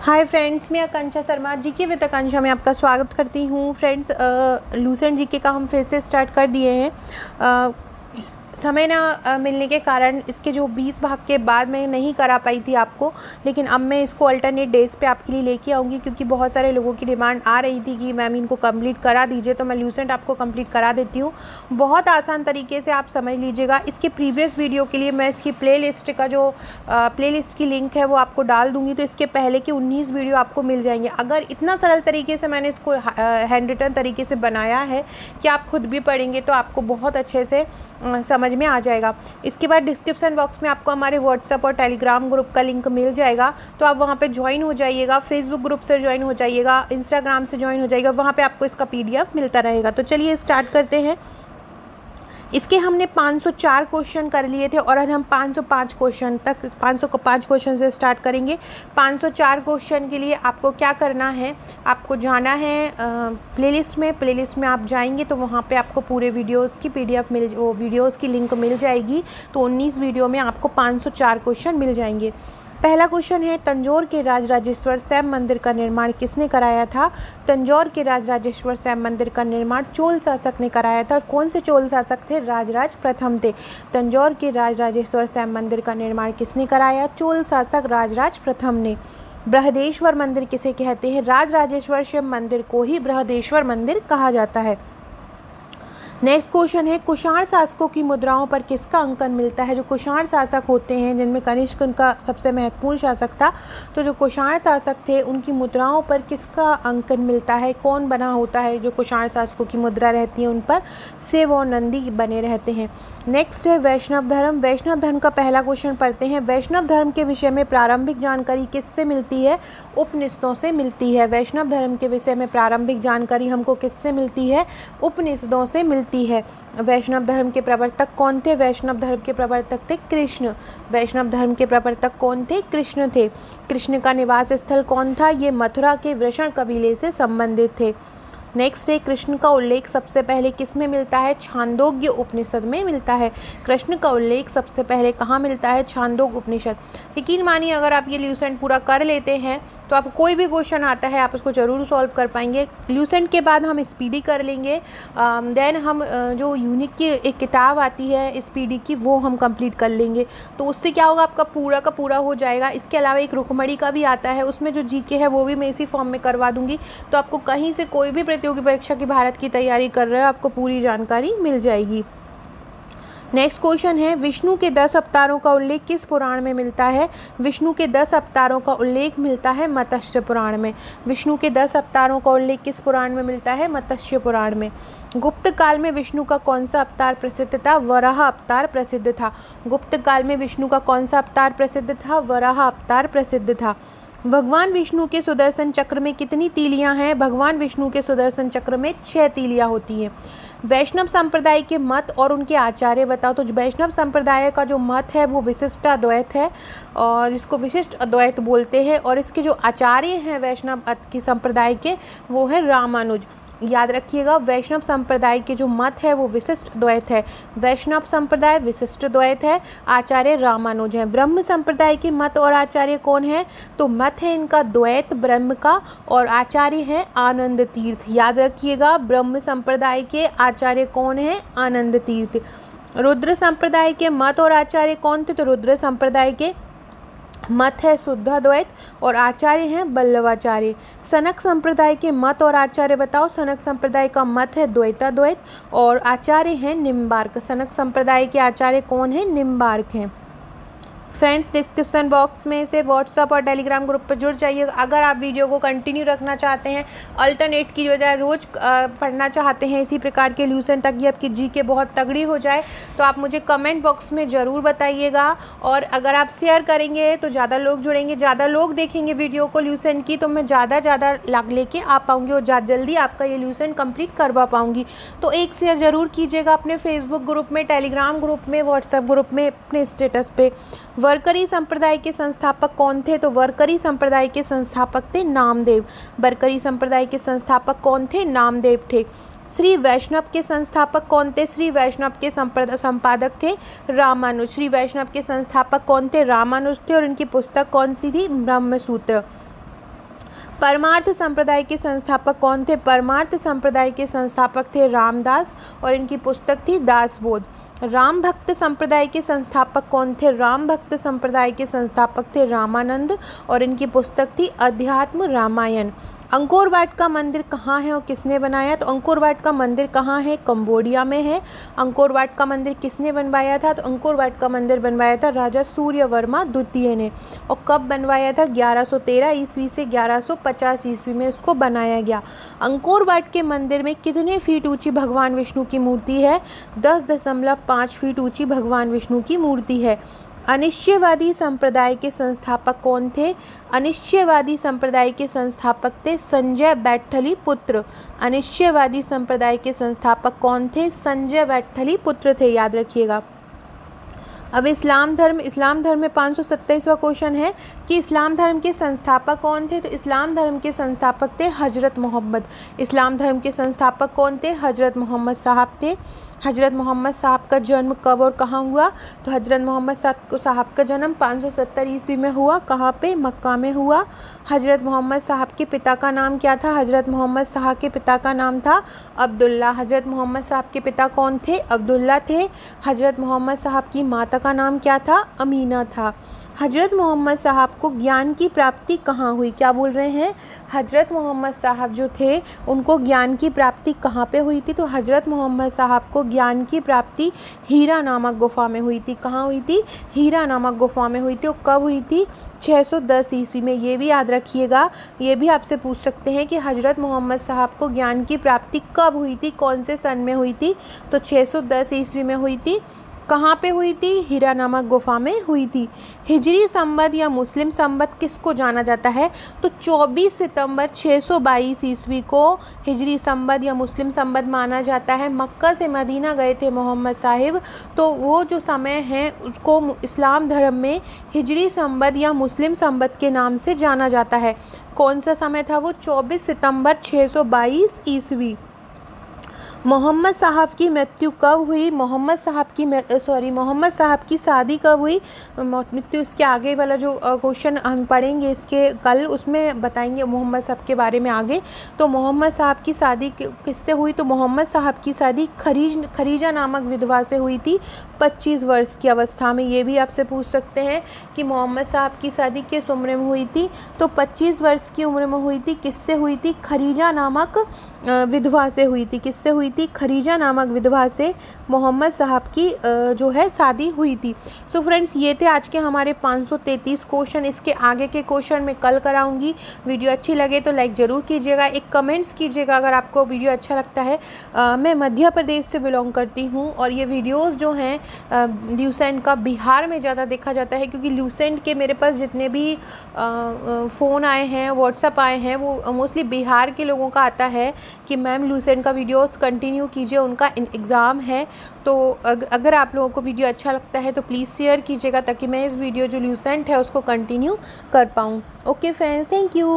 Hi friends, मैं आकांक्षा Sharma GK with आकांक्षा में आपका स्वागत करती हूँ। फ्रेंड्स, लूसेंट जीके का हम फिर से स्टार्ट कर दिए हैं। समय ना मिलने के कारण इसके जो 20 भाग के बाद मैं नहीं करा पाई थी आपको, लेकिन अब मैं इसको अल्टरनेट डेज़ पे आपके लिए लेके आऊँगी, क्योंकि बहुत सारे लोगों की डिमांड आ रही थी कि मैम इनको कंप्लीट करा दीजिए। तो मैं लूसेंट आपको कंप्लीट करा देती हूँ। बहुत आसान तरीके से आप समझ लीजिएगा। इसके प्रीवियस वीडियो के लिए मैं इसकी प्लेलिस्ट का जो प्लेलिस्ट की लिंक है वो आपको डाल दूँगी, तो इसके पहले की 19 वीडियो आपको मिल जाएंगे। अगर इतना सरल तरीके से मैंने इसको हैंड रिटन तरीके से बनाया है कि आप खुद भी पढ़ेंगे तो आपको बहुत अच्छे से समझ में आ जाएगा। इसके बाद डिस्क्रिप्शन बॉक्स में आपको हमारे व्हाट्सएप और टेलीग्राम ग्रुप का लिंक मिल जाएगा, तो आप वहाँ पे ज्वाइन हो जाइएगा। फेसबुक ग्रुप से ज्वाइन हो जाइएगा, इंस्टाग्राम से ज्वाइन हो जाइएगा, वहाँ पे आपको इसका PDF मिलता रहेगा। तो चलिए स्टार्ट करते हैं। इसके हमने 504 क्वेश्चन कर लिए थे और आज हम 505 क्वेश्चन तक 505 क्वेश्चन से स्टार्ट करेंगे। 504 क्वेश्चन के लिए आपको क्या करना है, आपको जाना है प्लेलिस्ट में आप जाएंगे तो वहाँ पे आपको पूरे वीडियोस की PDF वो वीडियोस की लिंक मिल जाएगी। तो 19 वीडियो में आपको 504 क्वेश्चन मिल जाएंगे। पहला क्वेश्चन है, तंजौर के राजराजेश्वर शैव मंदिर का निर्माण किसने कराया था? तंजौर के राजराजेश्वर शैव मंदिर का निर्माण चोल शासक ने कराया था। कौन से चोल शासक थे? राजराज प्रथम थे। तंजौर के राजराजेश्वर शैव मंदिर का निर्माण किसने कराया? चोल शासक राजराज प्रथम ने। बृहदेश्वर मंदिर किसे कहते हैं? राजराजेश्वर शिव मंदिर को ही बृहदेश्वर मंदिर कहा जाता है। नेक्स्ट क्वेश्चन है, कुषाण शासकों की मुद्राओं पर किसका अंकन मिलता है? जो कुषाण शासक होते हैं, जिनमें कनिष्क उनका सबसे महत्वपूर्ण शासक था, तो जो कुषाण शासक थे उनकी मुद्राओं पर किसका अंकन मिलता है? कौन बना होता है? जो कुषाण शासकों की मुद्रा रहती है उन पर शिव और नंदी बने रहते हैं। नेक्स्ट है वैष्णव धर्म। वैष्णव धर्म का पहला क्वेश्चन पढ़ते हैं। वैष्णव धर्म के विषय में प्रारंभिक जानकारी किससे मिलती है? उपनिषदों से मिलती है। वैष्णव धर्म के विषय में प्रारंभिक जानकारी हमको किससे मिलती है? उपनिषदों से मिलती है। वैष्णव धर्म के प्रवर्तक कौन थे? वैष्णव धर्म के प्रवर्तक थे कृष्ण। वैष्णव धर्म के प्रवर्तक कौन थे? कृष्ण थे। कृष्ण का निवास स्थल कौन था? ये मथुरा के वृषण कबीले से संबंधित थे। नेक्स्ट है, कृष्ण का उल्लेख सबसे पहले किस में मिलता है? छांदोग्य उपनिषद में मिलता है। कृष्ण का उल्लेख सबसे पहले कहाँ मिलता है? छांदोग्य उपनिषद। यकीन मानिए, अगर आप ये ल्यूसेंट पूरा कर लेते हैं तो आप कोई भी क्वेश्चन आता है आप उसको ज़रूर सॉल्व कर पाएंगे। ल्यूसेंट के बाद हम स्पीडी कर लेंगे, देन हम जो यूनिक की एक किताब आती है स्पीडी की, वो हम कंप्लीट कर लेंगे। तो उससे क्या होगा, आपका पूरा का पूरा हो जाएगा। इसके अलावा एक रुकमणी का भी आता है, उसमें जो जीके है वो भी मैं इसी फॉर्म में करवा दूँगी। तो आपको कहीं से कोई भी प्रतियोगी परीक्षा की भारत की तैयारी कर रहे हो, आपको पूरी जानकारी मिल जाएगी। नेक्स्ट क्वेश्चन है, विष्णु के 10 अवतारों का उल्लेख किस पुराण में मिलता है? विष्णु के 10 अवतारों का उल्लेख मिलता है मत्स्य पुराण में। विष्णु के 10 अवतारों का उल्लेख किस पुराण में मिलता है? मत्स्य पुराण में। गुप्त काल में विष्णु का कौन सा अवतार प्रसिद्ध था? वराह अवतार प्रसिद्ध था। गुप्त काल में विष्णु का कौन सा अवतार प्रसिद्ध था? वराह अवतार प्रसिद्ध था। भगवान विष्णु के सुदर्शन चक्र में कितनी तीलियां हैं? भगवान विष्णु के सुदर्शन चक्र में 6 तीलियां होती हैं। वैष्णव संप्रदाय के मत और उनके आचार्य बताओ। तो वैष्णव संप्रदाय का जो मत है वो विशिष्ट अद्वैत है, और इसको विशिष्ट अद्वैत बोलते हैं। और इसके जो आचार्य हैं वैष्णव की संप्रदाय के, वो है रामानुज। याद रखिएगा, वैष्णव संप्रदाय के जो मत है वो विशिष्ट द्वैत है। वैष्णव संप्रदाय विशिष्ट द्वैत है, आचार्य रामानुज हैं। ब्रह्म संप्रदाय के मत और आचार्य कौन है? तो मत है इनका द्वैत ब्रह्म का, और आचार्य हैं आनंद तीर्थ। याद रखिएगा, ब्रह्म संप्रदाय के आचार्य कौन है? आनंद तीर्थ। रुद्र संप्रदाय के मत और आचार्य कौन थे? तो रुद्र संप्रदाय के मत है शुद्धाद्वैत और आचार्य हैं बल्लवाचार्य। सनक संप्रदाय के मत और आचार्य बताओ। सनक संप्रदाय का मत है द्वैताद्वैत और आचार्य हैं निम्बार्क। सनक संप्रदाय के आचार्य कौन है? निम्बार्क हैं। फ्रेंड्स, डिस्क्रिप्शन बॉक्स में से व्हाट्सअप और टेलीग्राम ग्रुप पर जुड़ जाइए। अगर आप वीडियो को कंटिन्यू रखना चाहते हैं, अल्टरनेट की बजाय रोज़ पढ़ना चाहते हैं इसी प्रकार के ल्यूसेंट ताकि आपकी जीके बहुत तगड़ी हो जाए, तो आप मुझे कमेंट बॉक्स में ज़रूर बताइएगा। और अगर आप शेयर करेंगे तो ज़्यादा लोग जुड़ेंगे, ज़्यादा लोग देखेंगे वीडियो को ल्यूसेंट की, तो मैं ज़्यादा लाग लेके आ पाऊँगी और जल्दी आपका ये ल्यूसेंट कंप्लीट करवा पाऊँगी। तो एक शेयर ज़रूर कीजिएगा अपने फेसबुक ग्रुप में, टेलीग्राम ग्रुप में, व्हाट्सएप ग्रुप में, अपने स्टेटस पे। वरकरी संप्रदाय के संस्थापक कौन थे? तो वरकरी संप्रदाय के संस्थापक थे नामदेव। वरकरी संप्रदाय के संस्थापक कौन थे? नामदेव थे। श्री वैष्णव के संस्थापक कौन थे? श्री वैष्णव के संपादक थे रामानुज। श्री वैष्णव के संस्थापक कौन थे? रामानुज थे। और इनकी पुस्तक कौन सी थी? ब्रह्मसूत्र। परमार्थ संप्रदाय के संस्थापक कौन थे? परमार्थ संप्रदाय के संस्थापक थे रामदास और इनकी पुस्तक थी दासबोध। राम भक्त संप्रदाय के संस्थापक कौन थे? राम भक्त संप्रदाय के संस्थापक थे रामानंद और इनकी पुस्तक थी अध्यात्म रामायण। अंकोर वाट का मंदिर कहाँ है और किसने बनाया? तो अंकोर वाट का मंदिर कहाँ है? कंबोडिया में है। अंकोर वाट का मंदिर किसने बनवाया था? तो अंकोर वाट का मंदिर बनवाया था राजा सूर्यवर्मा द्वितीय ने। और कब बनवाया था? 1113 ईस्वी से 1150 ईस्वी में इसको बनाया गया। अंकोर वाट के मंदिर में कितने फीट ऊंची भगवान विष्णु की मूर्ति है? 10.5 फीट ऊंची भगवान विष्णु की मूर्ति है। अनिश्चयवादी संप्रदाय के संस्थापक कौन थे? अनिश्चयवादी संप्रदाय के संस्थापक थे संजय बैठली पुत्र। अनिश्चयवादी संप्रदाय के संस्थापक कौन थे? संजय बैठली पुत्र थे, याद रखिएगा। अब इस्लाम धर्म में 527वां क्वेश्चन है कि इस्लाम धर्म के संस्थापक कौन थे? तो इस्लाम धर्म के संस्थापक थे हजरत मोहम्मद। इस्लाम धर्म के संस्थापक कौन थे? हजरत मोहम्मद साहब थे। हजरत मोहम्मद साहब का जन्म कब और कहाँ हुआ? तो हजरत मोहम्मद साहब का जन्म 570 ईस्वी में हुआ। कहाँ पे? मक्का में हुआ। हजरत मोहम्मद साहब के पिता का नाम क्या था? हजरत मोहम्मद साहब के पिता का नाम था अब्दुल्ला। हजरत मोहम्मद साहब के पिता कौन थे? अब्दुल्ला थे। हजरत मोहम्मद साहब की माता का नाम क्या था? अमीना था। हजरत मोहम्मद साहब को ज्ञान की प्राप्ति कहाँ हुई? क्या बोल रहे हैं? हजरत मोहम्मद साहब जो थे उनको ज्ञान की प्राप्ति कहाँ पे हुई थी? तो हजरत मोहम्मद साहब को ज्ञान की प्राप्ति हीरा नामक गुफा में हुई थी। कहाँ हुई थी? हीरा नामक गुफा में हुई थी। और कब हुई थी? 610 ईस्वी में। ये भी याद रखिएगा, ये भी आपसे पूछ सकते हैं कि हजरत मोहम्मद साहब को ज्ञान की प्राप्ति कब हुई थी, कौन से सन में हुई थी? तो 610 ईस्वी में हुई थी। कहाँ पे हुई थी? हीरा नामक गुफा में हुई थी। हिजरी संवत या मुस्लिम संवत किसको जाना जाता है? तो 24 सितंबर 622 ईस्वी को हिजरी संवत या मुस्लिम संवत माना जाता है। मक्का से मदीना गए थे मोहम्मद साहिब, तो वो जो समय है उसको इस्लाम धर्म में हिजरी संवत या मुस्लिम संवत के नाम से जाना जाता है। कौन सा समय था वो? 24 सितंबर 622 ईस्वी। मोहम्मद साहब की मृत्यु कब हुई? मोहम्मद साहब की शादी कब हुई? मृत्यु इसके आगे वाला जो क्वेश्चन हम पढ़ेंगे इसके कल, उसमें बताएंगे मोहम्मद साहब के बारे में आगे। तो मोहम्मद साहब की शादी किससे हुई? तो मोहम्मद साहब की शादी खरीजा नामक विधवा से हुई थी 25 वर्ष की अवस्था में। ये भी आपसे पूछ सकते हैं कि मोहम्मद साहब की शादी किस उम्र में हुई थी? तो 25 वर्ष की उम्र में हुई थी। किससे हुई थी? खरीजा नामक विधवा से हुई थी। किससे हुई थी? खरीजा नामक विधवा से मोहम्मद साहब की जो है शादी हुई थी। सो फ्रेंड्स, ये थे आज के हमारे 533 क्वेश्चन। इसके आगे के क्वेश्चन मैं कल कराऊंगी। वीडियो अच्छी लगे तो लाइक ज़रूर कीजिएगा, एक कमेंट्स कीजिएगा अगर आपको वीडियो अच्छा लगता है। मैं मध्य प्रदेश से बिलोंग करती हूँ और ये वीडियोज़ जो हैं ल्यूसेंट का बिहार में ज़्यादा देखा जाता है, क्योंकि ल्यूसेंट के मेरे पास जितने भी फ़ोन आए हैं, व्हाट्सअप आए हैं, वो मोस्टली बिहार के लोगों का आता है कि मैम ल्यूसेंट का वीडियोस कंटिन्यू कीजिए, उनका एग्ज़ाम है। तो अगर आप लोगों को वीडियो अच्छा लगता है तो प्लीज़ शेयर कीजिएगा, ताकि मैं इस वीडियो जो ल्यूसेंट है उसको कंटिन्यू कर पाऊँ। Okay friends, thank you.